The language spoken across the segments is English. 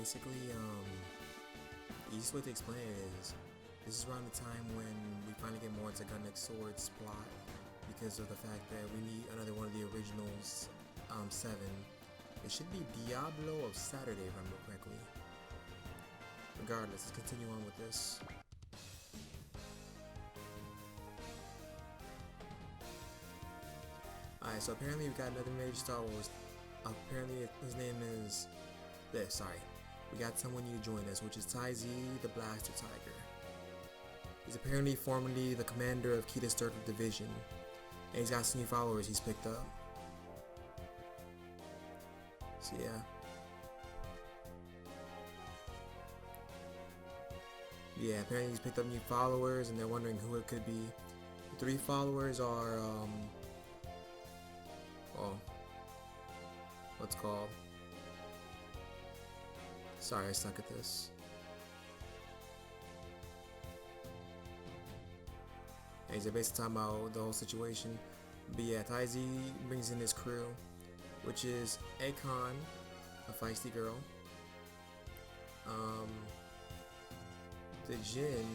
basically, the easiest way to explain it is this is around the time when we finally get more into Gun Next Swords plot because of the fact that we need another one of the originals, 7. It should be Diablo of Saturday if I remember correctly. Regardless, let's continue on with this. Alright, so apparently we've got another major Star Wars. Apparently his name is this, sorry. We got someone new to join us, which is Tai Z, the Blaster Tiger. He's apparently formerly the commander of Kita's 3rd Division, and he's got some new followers he's picked up. So yeah. Yeah, apparently he's picked up new followers, and they're wondering who it could be. The 3 followers are, what's called? Sorry, I suck at this. And he's basically talking about the whole situation. But yeah, Tai Z brings in his crew, which is Akon, a feisty girl. The Jin.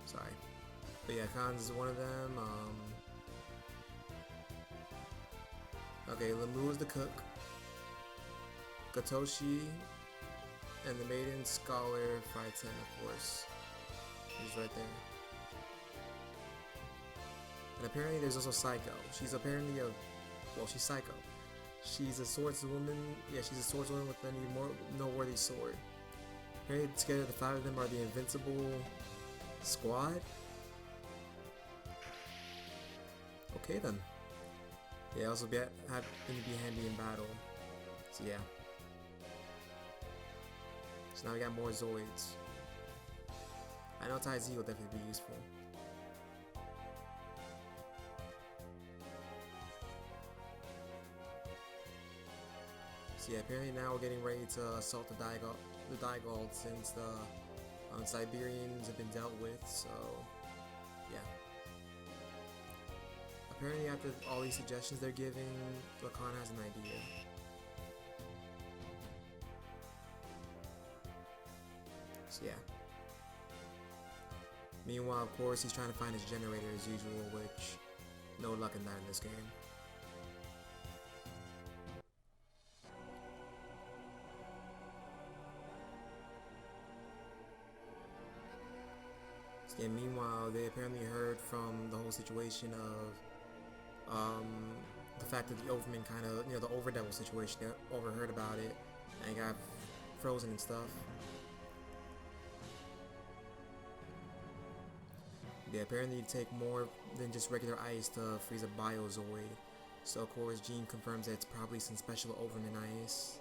Sorry. But yeah, Khan's is one of them. Okay, Lamu is the cook. Katoshi and the maiden scholar Frighten, of course. He's right there. And apparently there's also Psycho. She's apparently she's Psycho. She's a swordswoman. Yeah, she's a swordswoman with a more noteworthy sword. Apparently together the 5 of them are the Invincible Squad. Okay then. Yeah, also going to be handy in battle. So yeah. So now we got more Zoids. I know Tai Z will definitely be useful. So yeah, apparently now we're getting ready to assault the digald since the Siberians have been dealt with. So yeah. Apparently after all these suggestions they're giving, Lacan has an idea. So yeah. Meanwhile, of course, he's trying to find his generator as usual, which no luck in that in this game. So yeah, meanwhile, they apparently heard from the whole situation of the fact that the Overman kind of, the Overdevil situation, they overheard about it and got frozen and stuff. Yeah, apparently you take more than just regular ice to freeze a Biozoid. So of course, Gene confirms that it's probably some special Overman ice.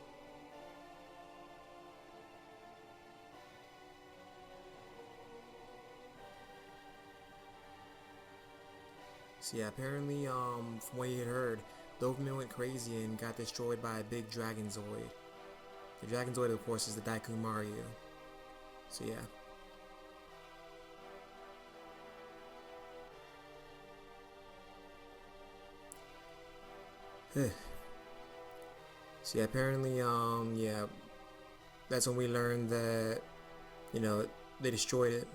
So yeah, apparently, from what he had heard, the Overman went crazy and got destroyed by a big Dragonzoid. The Dragonzoid, of course, is the Daiku Mario. So yeah. So yeah, apparently, yeah, that's when we learned that, they destroyed it.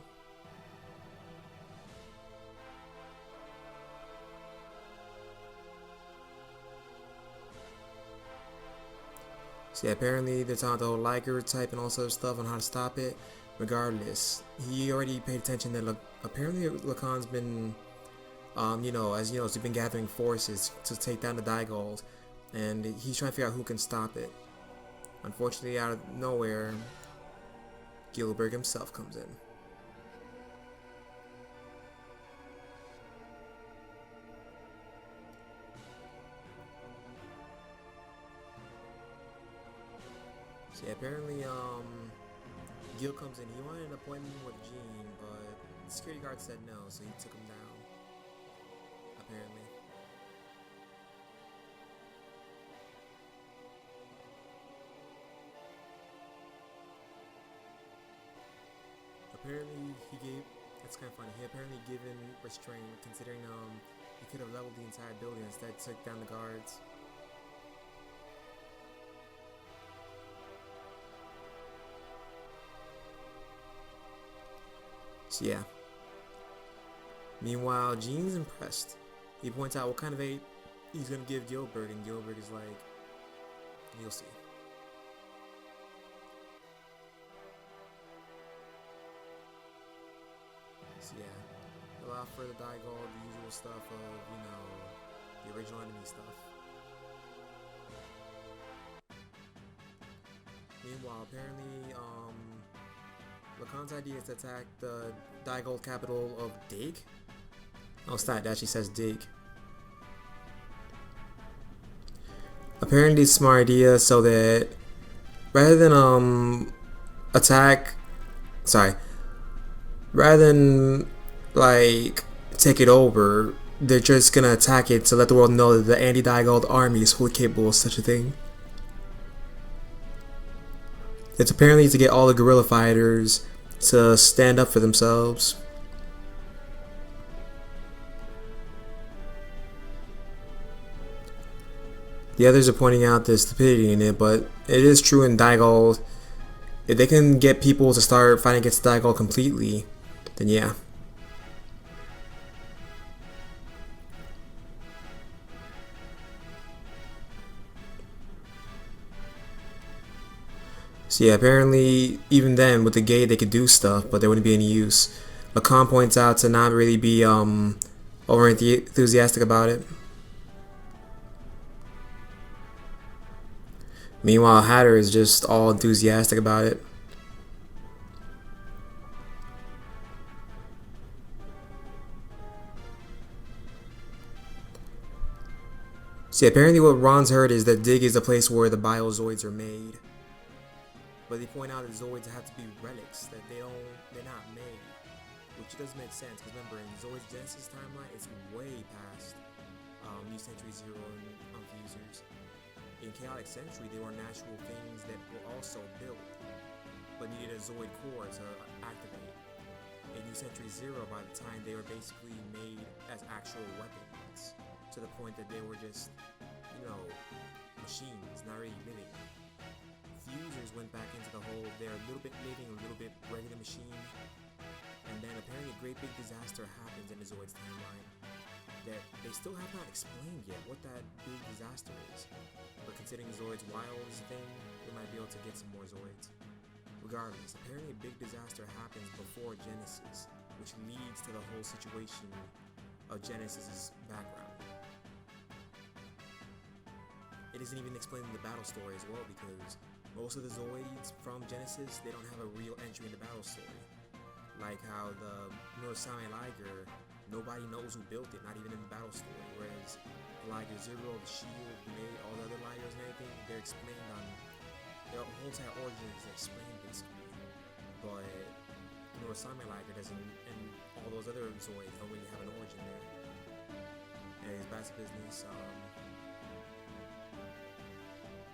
So yeah, apparently they're talking the whole Liger type and all sort of stuff on how to stop it. Regardless, he already paid attention that apparently Lacan's been, as he's been gathering forces to take down the Digald, and he's trying to figure out who can stop it. Unfortunately, out of nowhere, Gilberg himself comes in. So yeah, apparently, Gil comes in. He wanted an appointment with Gene, but the security guard said no, so he took him down. Apparently. Apparently, that's kind of funny. He apparently given restraint, considering he could have leveled the entire building instead took down the guards. So yeah. Meanwhile, Gene's impressed. He points out what kind of aid he's gonna give Gilberg, and Gilberg is like, "You'll see." So yeah, he'll offer the digald the usual stuff of, the original enemy stuff. Meanwhile, apparently, Lacan's idea is to attack the digald capital of Dig. Oh, it's not. It actually says Dig. Apparently, it's a smart idea so that rather than rather than like take it over, they're just gonna attack it to let the world know that the anti-digald army is fully capable of such a thing. It's apparently to get all the guerrilla fighters to stand up for themselves. The others are pointing out the stupidity in it, but it is true in digald. If they can get people to start fighting against digald completely, then yeah. So yeah, apparently even then with the gate they could do stuff, but there wouldn't be any use. Lacan points out to not really be over enthusiastic about it. Meanwhile, Hatter is just all enthusiastic about it. See, apparently what Ron's heard is that Dig is the place where the biozoids are made. But they point out that Zoids have to be relics, that they're not made. Which does make sense, because remember, in Zoid's Genesis timeline, it's way past New Century Zero and Fusers. In Chaotic Century, they were natural things that were also built, but needed a Zoid core to activate. In New Century Zero, by the time they were basically made as actual weapons, to the point that they were just, machines, not really living. Fusers went back into the whole, they're a little bit living, a little bit regular machine, and then apparently a great big disaster happens in the Zoid's timeline that they still have not explained yet what that big disaster is. But considering Zoid's wild is a thing, they might be able to get some more Zoids. Regardless, apparently a big disaster happens before Genesis, which leads to the whole situation of Genesis's background. It isn't even explained in the battle story as well, because most of the Zoids from Genesis, they don't have a real entry in the battle story. Like how the Norosame Liger, nobody knows who built it, not even in the battle story. Whereas Liger Zero, the Shield, Blade, all the other Ligers and everything, they're explained on their whole entire origin is explained basically. But Norosame Liger doesn't, and all those other Zoids don't really have an origin there. And it's back to business.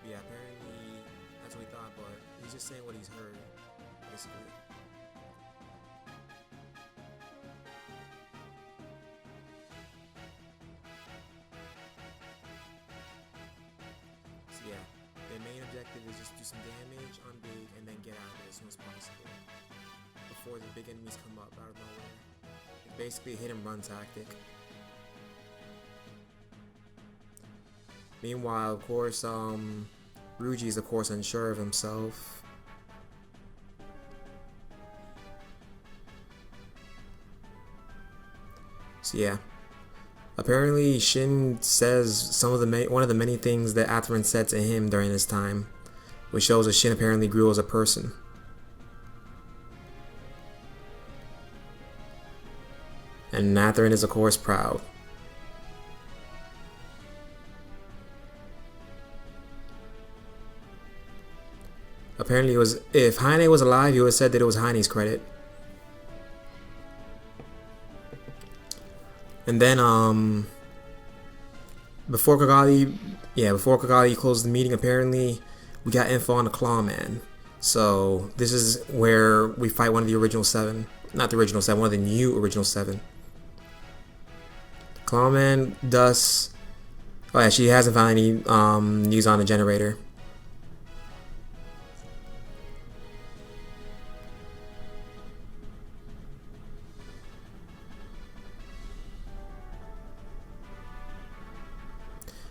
Yeah, apparently that's what he thought, but he's just saying what he's heard, basically. So yeah, their main objective is just do some damage on Big and then get out of there as soon as possible before the big enemies come up out of nowhere. It's basically a hit and run tactic. Meanwhile, of course, Ryuji is of course unsure of himself. So yeah, apparently Shin says one of the many things that Athrun said to him during this time, which shows that Shin apparently grew as a person. And Athrun is of course proud. Apparently it was, if Heine was alive, he would have said that it was Heine's credit. And then before Kigali closed the meeting, apparently we got info on the Clawman. So this is where we fight one of the original 7. Not the original 7, one of the new original 7. Clawman does, oh yeah, she hasn't found any news on the generator.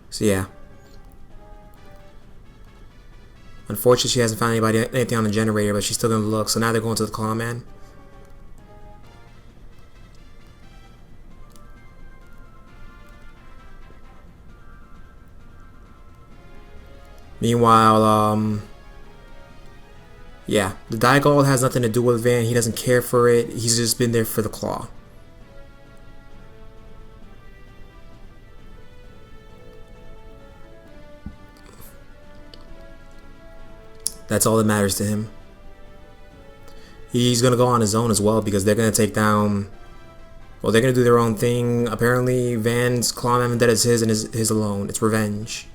So yeah. Unfortunately, she hasn't found anything on the generator, but she's still gonna look. So now they're going to the claw man. Meanwhile, yeah, the digald has nothing to do with Van. He doesn't care for it. He's just been there for the claw. That's all that matters to him. He's gonna go on his own as well because they're gonna take down. Well, they're gonna do their own thing. Apparently, Van's clawman vendetta is his and his alone. It's revenge.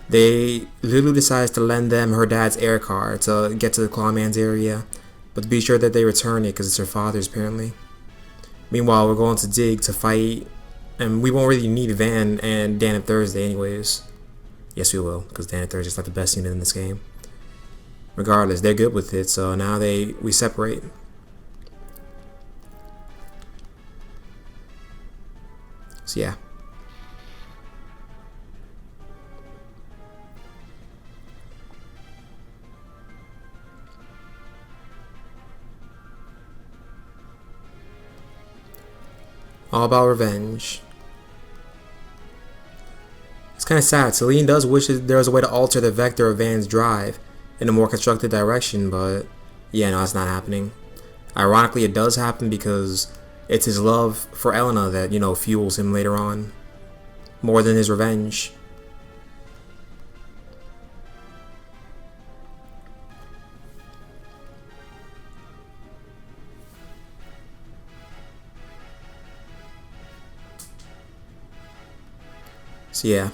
Lulu decides to lend them her dad's air car to get to the clawman's area, but to be sure that they return it because it's her father's apparently. Meanwhile, we're going to dig to fight, and we won't really need Van and Dan and Thursday anyways. Yes, we will, because Dan and Thursday is like the best unit in this game. Regardless, they're good with it, so now we separate. So yeah. All about revenge. It's kind of sad. Celine does wish that there was a way to alter the vector of Van's drive in a more constructive direction, but yeah, no, it's not happening. Ironically, it does happen because it's his love for Elena that, you know, fuels him later on, more than his revenge. So yeah.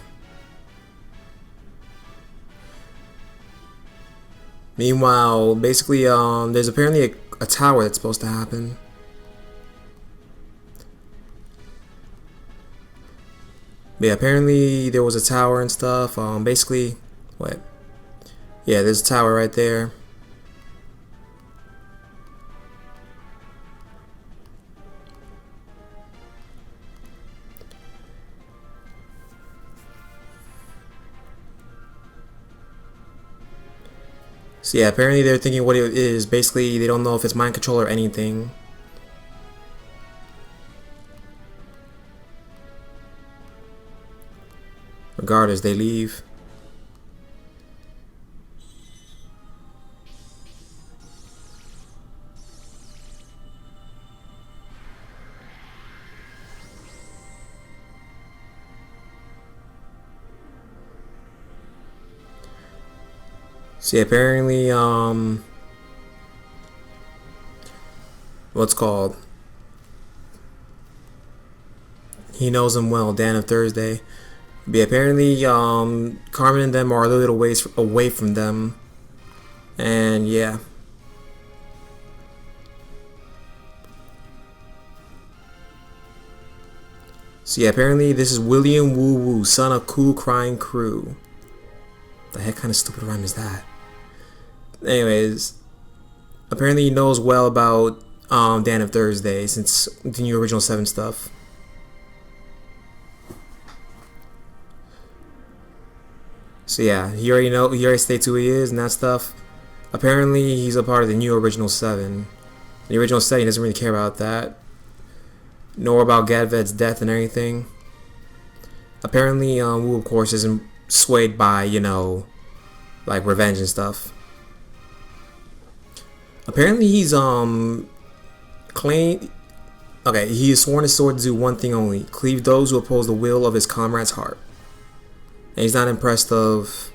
Meanwhile, basically, there's apparently a tower that's supposed to happen. But yeah, apparently there was a tower and stuff. Basically, what? Yeah, there's a tower right there. So yeah, apparently they're thinking what it is. Basically, they don't know if it's mind control or anything. Regardless, they leave. See, apparently, what's called? He knows him well, Dan of Thursday. But apparently, Carmen and them are a little ways away from them, and yeah. So yeah, apparently this is William Woo Woo, son of Cool Crying Crew. The heck kind of stupid rhyme is that? Anyways, apparently he knows well about Dan of Thursday since the new original 7 stuff. So yeah, he already states who he is and that stuff. Apparently he's a part of the new original 7. The original 7 he doesn't really care about that, nor about Gadved's death and everything. Apparently Wu of course isn't swayed by, you know, like revenge and stuff. Apparently he's he is sworn his sword to do one thing only: cleave those who oppose the will of his comrade's heart. And he's not impressed of...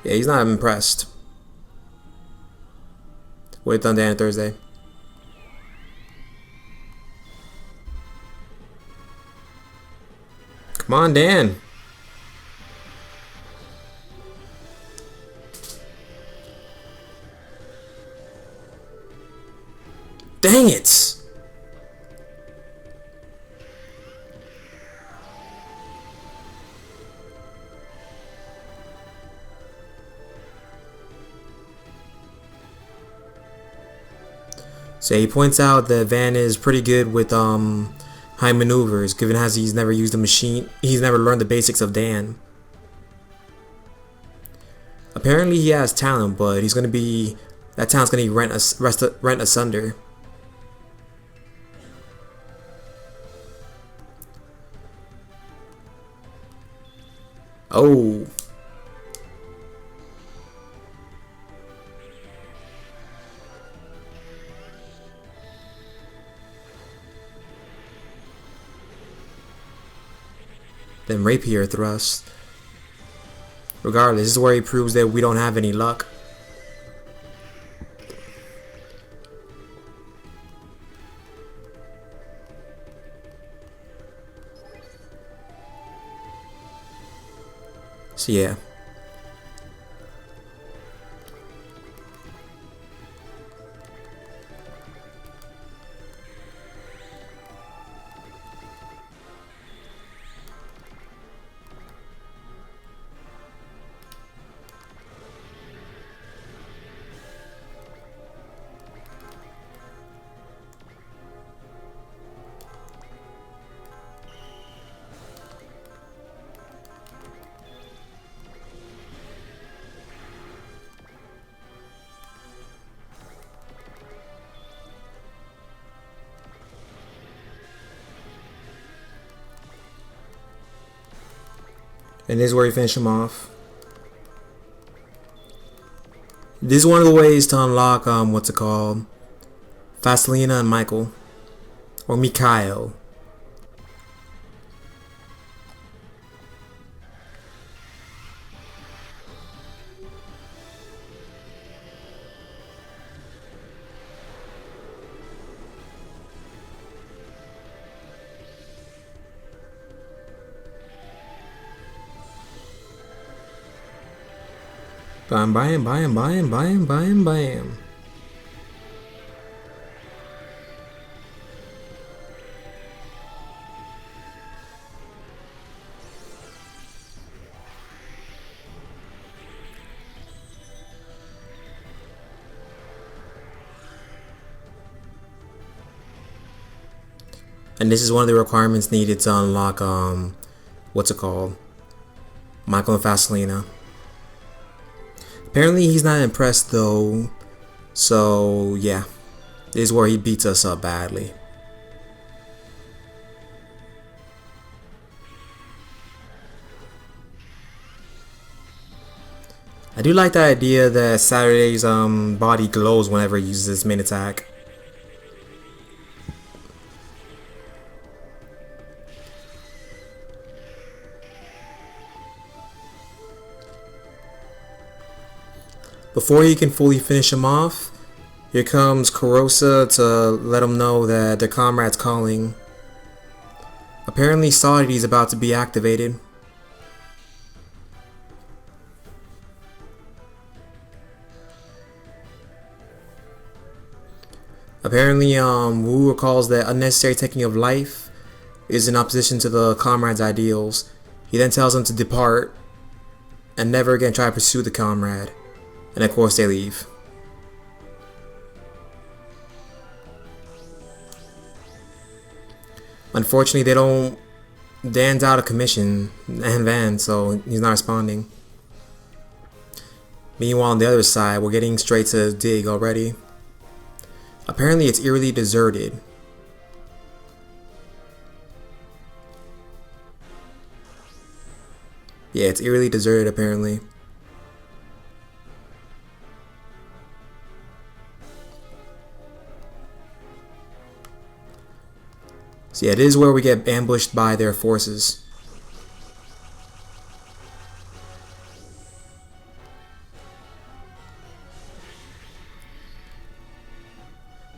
Yeah, he's not impressed with Dann and Thursday. Come on, Dan. Dang it! So he points out that Van is pretty good with high maneuvers, given as he's never used a machine. He's never learned the basics of Dan. Apparently he has talent, but he's gonna be that talent's gonna be rent asunder. Oh. Then rapier thrust. Regardless, this is where he proves that we don't have any luck. So yeah. And this is where you finish him off. This is one of the ways to unlock what's it called? Vasilina and Michael. Or Mikhail. Bam, bam, bam, bam, bam, bam, bam. And this is one of the requirements needed to unlock what's it called? Michael and Vasilina. Apparently he's not impressed though, so yeah, this is where he beats us up badly. I do like the idea that Saturday's body glows whenever he uses his main attack. Before he can fully finish him off, here comes Kurosa to let him know that their comrade's calling. Apparently Saudi's about to be activated. Apparently Wu recalls that unnecessary taking of life is in opposition to the comrade's ideals. He then tells him to depart and never again try to pursue the comrade. And of course they leave. Unfortunately they don't... Dan's out of commission, and Van, so he's not responding. Meanwhile on the other side, we're getting straight to dig already. Apparently it's eerily deserted. Yeah, it's eerily deserted apparently. So yeah, it is where we get ambushed by their forces.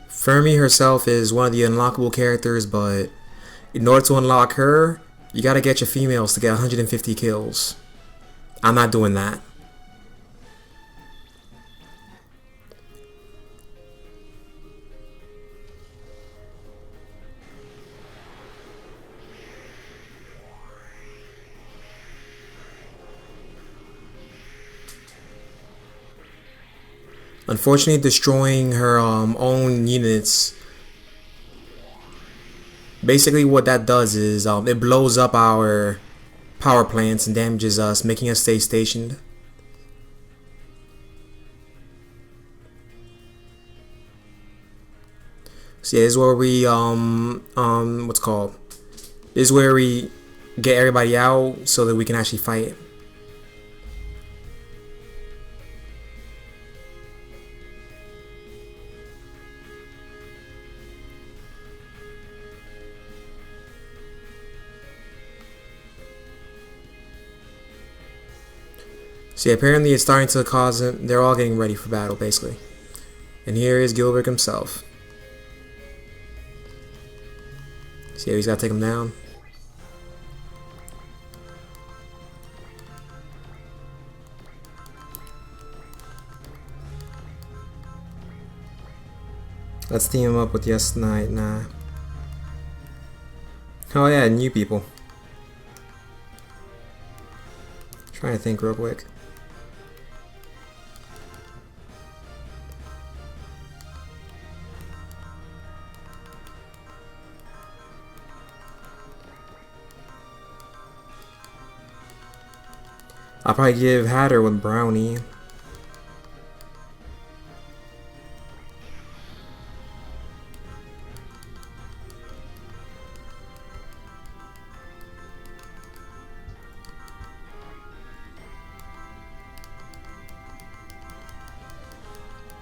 Fermi herself is one of the unlockable characters, but in order to unlock her, you gotta get your females to get 150 kills. I'm not doing that. Unfortunately, destroying her own units Basically, what that does is it blows up our power plants and damages us, making us stay stationed. So yeah, this is where we what's called? This is where we get everybody out so that we can actually fight. See, apparently it's starting to cause them. They're all getting ready for battle, basically. And here is Gilberg himself. See, he's got to take him down. Let's team him up with Yes Knight. Nah. Oh yeah, new people. Trying to think real quick. I'll probably give Hatter with Brownie.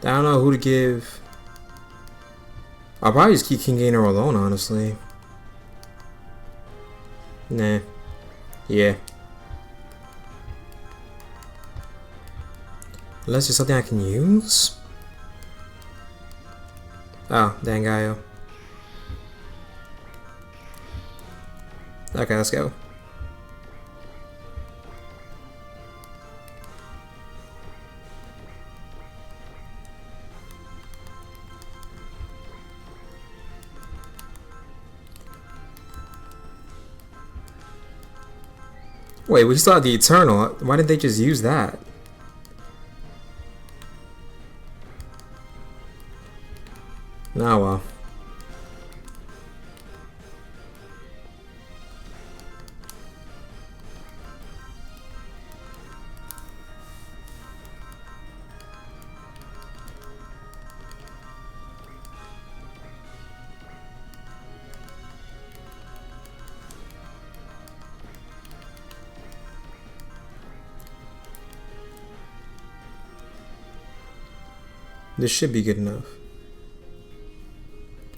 I don't know who to give. I'll probably just keep King Gainer alone, honestly. Nah. Yeah. Unless there's something I can use? Oh, Dangayo. Okay, let's go. Wait, we still have the Eternal. Why didn't they just use that? Oh well. This should be good enough.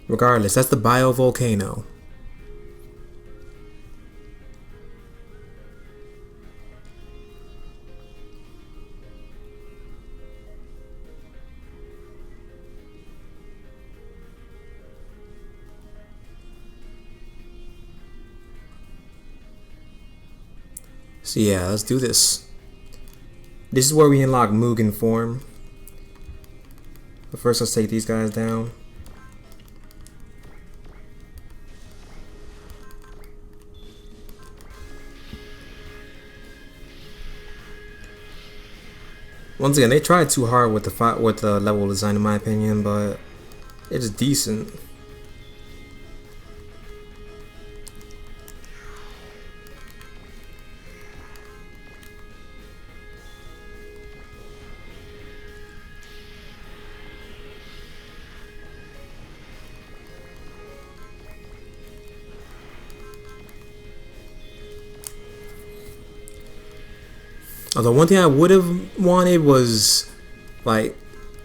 Regardless, that's the biovolcano. So yeah, let's do this. This is where we unlock Mugen form. But first, let's take these guys down. Once again, they tried too hard with the level design, in my opinion, but it's decent. Although one thing I would have wanted was, like,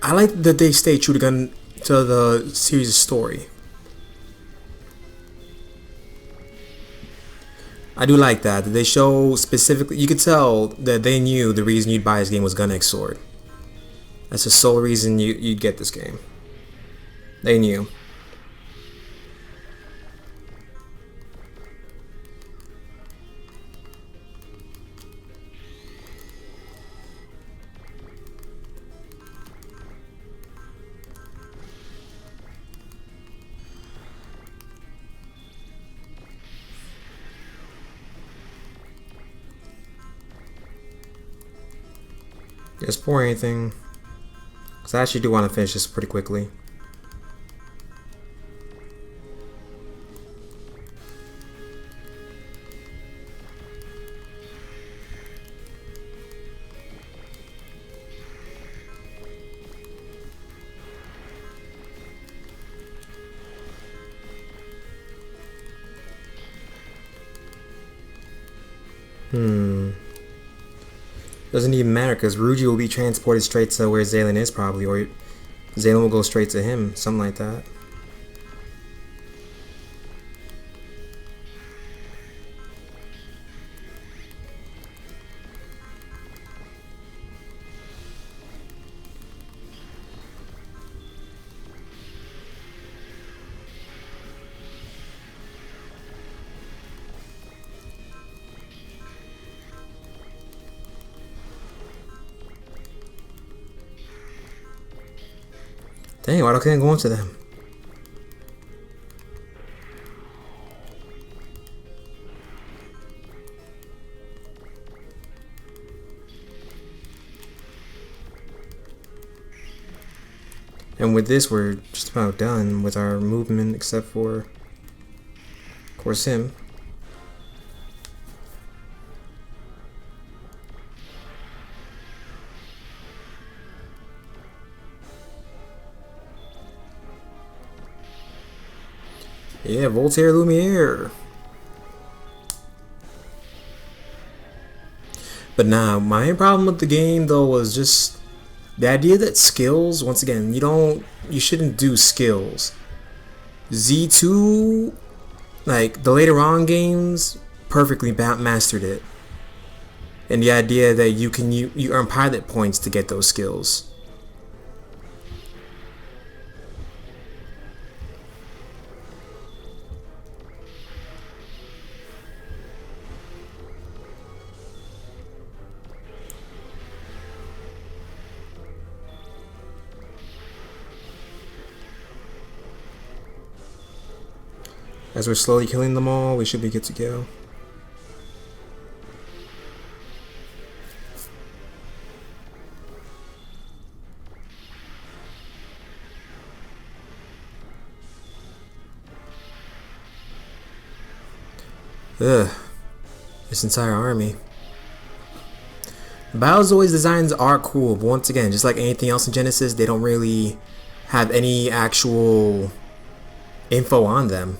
I like that they stay true to the series' story. I do like that they show specifically. You could tell that they knew the reason you'd buy this game was Gun X Sword. That's the sole reason you'd get this game. They knew. Just pour anything, because I actually do want to finish this pretty quickly. Doesn't even matter because Ruji will be transported straight to where Zaylen is probably, or Zaylen will go straight to him, something like that. Dang, why can't I go into them? And with this, we're just about done with our movement, except for, of course, him. Yeah, Voltaire Lumiere. But nah, my main problem with the game though was just the idea that skills, once again, you shouldn't do skills. Z2, like the later on games, perfectly mastered it. And the idea that you earn pilot points to get those skills. As we're slowly killing them all, we should be good to go. Ugh. This entire army. Bowser's designs are cool, but once again, just like anything else in Genesis, they don't really have any actual info on them.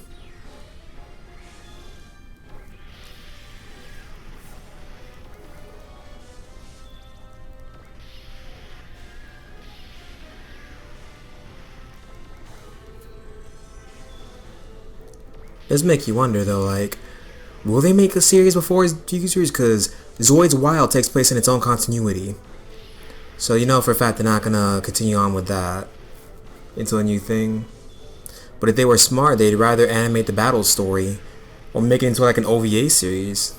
It does make you wonder though, like, will they make a series before his GQ series? Because Zoid's Wild takes place in its own continuity. So you know for a fact they're not gonna continue on with that into a new thing. But if they were smart, they'd rather animate the battle story or make it into like an OVA series.